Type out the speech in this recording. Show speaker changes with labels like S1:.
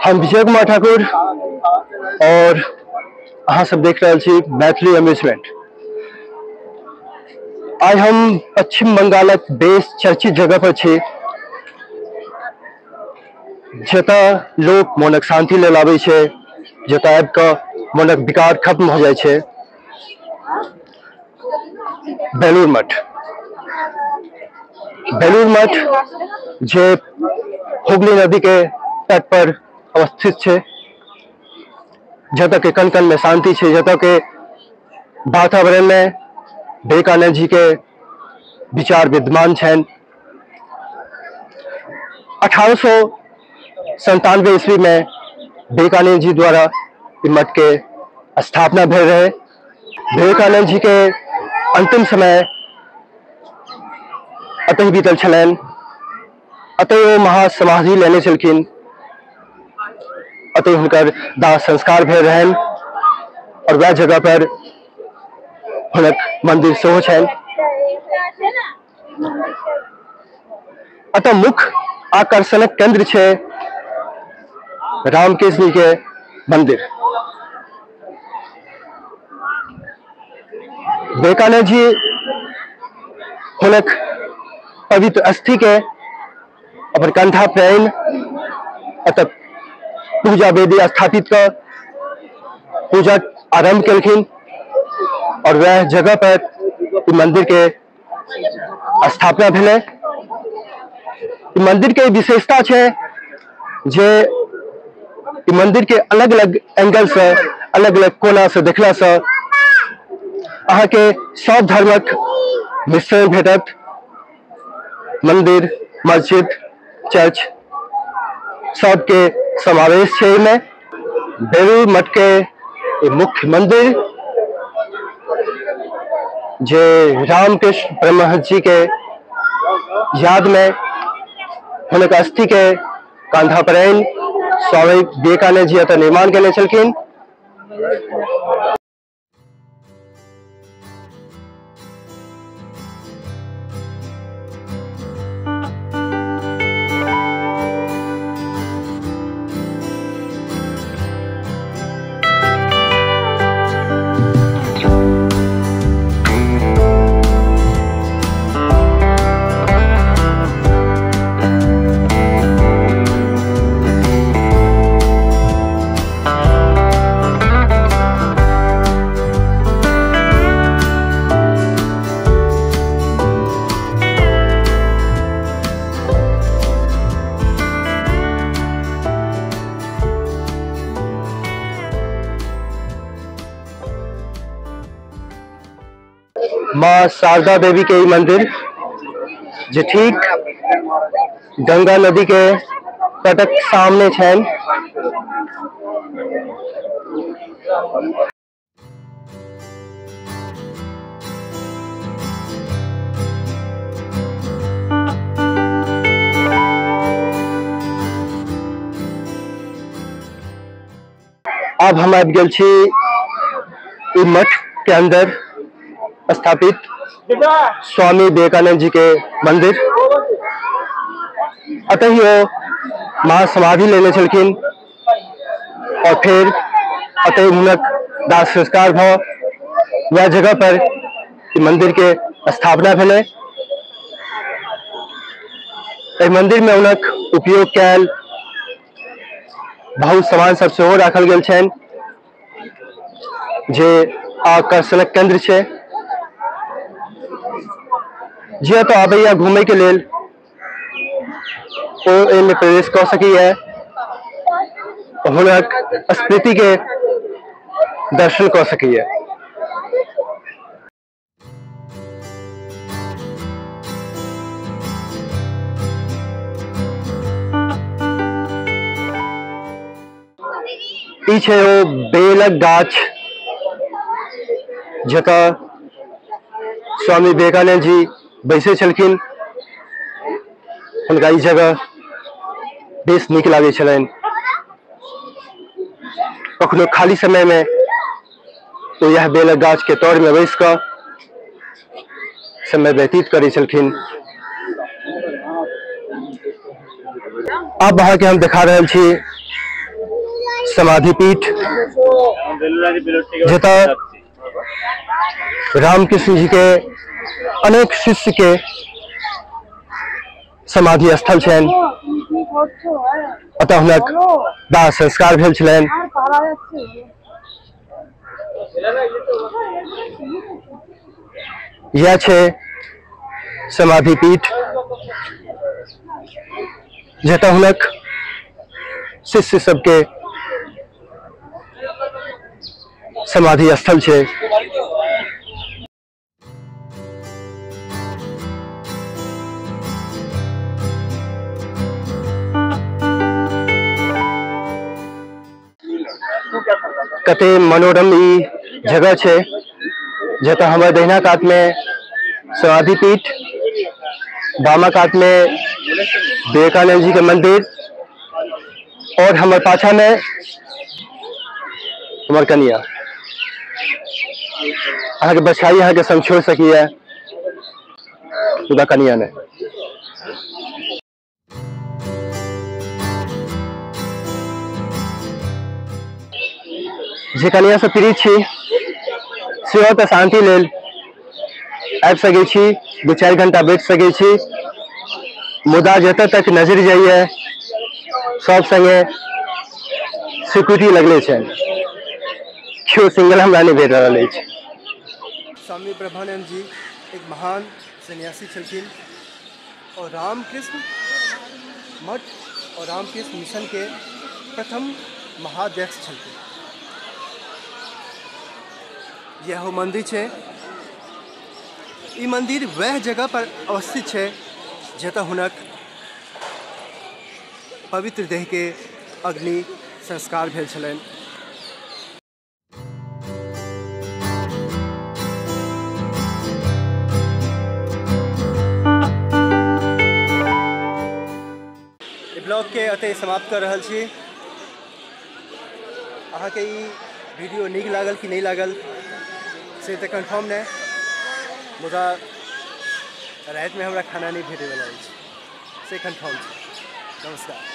S1: हम विजय कुमार ठाकुर और अहाँ सब देख रहे छी मैथिली अम्यूजमेंट। आज हम पश्चिम बंगालक बेस चर्चित जगह पर छी जतऽ लोग मोनक शांति लेल आबै छै, जतऽ आबि कऽ मोनक विकार खत्म हो जाइ छै। बेलूर मठ जे हुगली नदी के तट पर अवस्थित छै, जतऽ के कण कण में शांति छै, जतऽ के वातावरण में विवेकानंद जी के विचार विद्यमान छनि। 1897 ईस्वी में विवेकानंद जी द्वारा मठ के स्थापना भेल रहे। विवेकानंद जी के अंतिम समय अतः बीतल छलनि, अतः वो महासमाधि लेने छलखिन, अतः हुनकर दाह संस्कार भेल रहनि और वह जगह पर हुनक मंदिर सेहो छनि। अतः मुख्य आकर्षणक केंद्र छै रामकृष्ण जी के मंदिर। विवेकानंद जी हुनक पवित्र अस्थि के अपन कंधा पर अतः पूजा वेदी स्थापित कर पूजा आरंभ केलखिन और वह जगह पर मंदिर के स्थापना भेलै। मंदिर के विशेषता छै जे मंदिर के अलग अलग एंगल से, अलग अलग कोना से देखला से अहाँ के सब धर्मक मिश्रण भेटत। मंदिर, मस्जिद, चर्च सबके समावेश छै में। बेलूर मठ के मुख्य मंदिर जे रामकृष्ण परमहंस जी के याद में हुनक अस्थि के कांधा पर स्वामी विवेकानंद जी एतऽ निर्माण केने छलखिन। माँ शारदा देवी के ई मंदिर जे ठीक गंगा नदी के तटक सामने छनि। अब हम आबि गेल छी ई मठ के अंदर स्थापित स्वामी विवेकानंद जी के मंदिर। अतः ही वो महासमाधि लेने छलखिन और फिर अतः हुनक दाह संस्कार भ वह जगह पर मंदिर के स्थापना भेलै। मंदिर में हुनक उपयोग कैल बहुत सामान सब सेहो राखल गेल छनि जे आकर्षणक केंद्र छै। जे तो आबैया घूमे के लेल ओ एहिमे प्रवेश कऽ सकैया, हुनक स्मृति के दर्शन कऽ सकैया। ई छै ओ बेलक गाछ जतऽ स्वामी विवेकानंद जी बैसे छलखिन। हुनका ई जगह बेस नीक लागै छलनि। कखनो खाली समय में तो यह बेलक गाछ के तौर में बैस कऽ समय व्यतीत करै छलखिन। अब अहाँ के हम दिखा रहल छी समाधि पीठ जतऽ रामकृष्ण जी के अनेक शिष्य के समाधि स्थल छनि। अतः हुनक दाह संस्कार भेल छलनि। यह छै समाधि पीठ जतऽ हुनक शिष्य सबके समाधि स्थल छै। कते मनोरम ई जगह छै जतऽ हमर दहिना कात में समाधि पीठ, बामा कात में विवेकानंद जी के मंदिर और हमर पाछा में हमर कनिया। अहाँ के बछाई अहाँ के संग छोड़ सकिए कनिया ने। जे कनिया से पीड़ित छी सेहो तऽ शांति लेल आबि सकै छी, 2-4 घंटा बैठ सकै छी। मुदा जतऽ तक नजर जाइए सब संगे स्वीकृति लगले छै, क्यों सिंगल हमरा नहीं भेट रहल अछि।
S2: स्वामी ब्रह्मानंद जी एक महान सन्यासी छलखिन और रामकृष्ण मठ और रामकृष्ण मिशन के प्रथम महाध्यक्ष छलखिन। यह मंदिर है, ई मंदिर वह जगह पर अवस्थित है जतऽ हुनक पवित्र देह के अग्नि संस्कार भेल छलनि। ब्लॉग के अते समाप्त कर रहल छी। अहाँ के ई वीडियो नीक लागल कि नहीं लागल से तो कन्फर्म नहीं, मुदा रात में हमरा खाना नहीं भेटे वाला अछि से कन्फर्म छै। नमस्कार।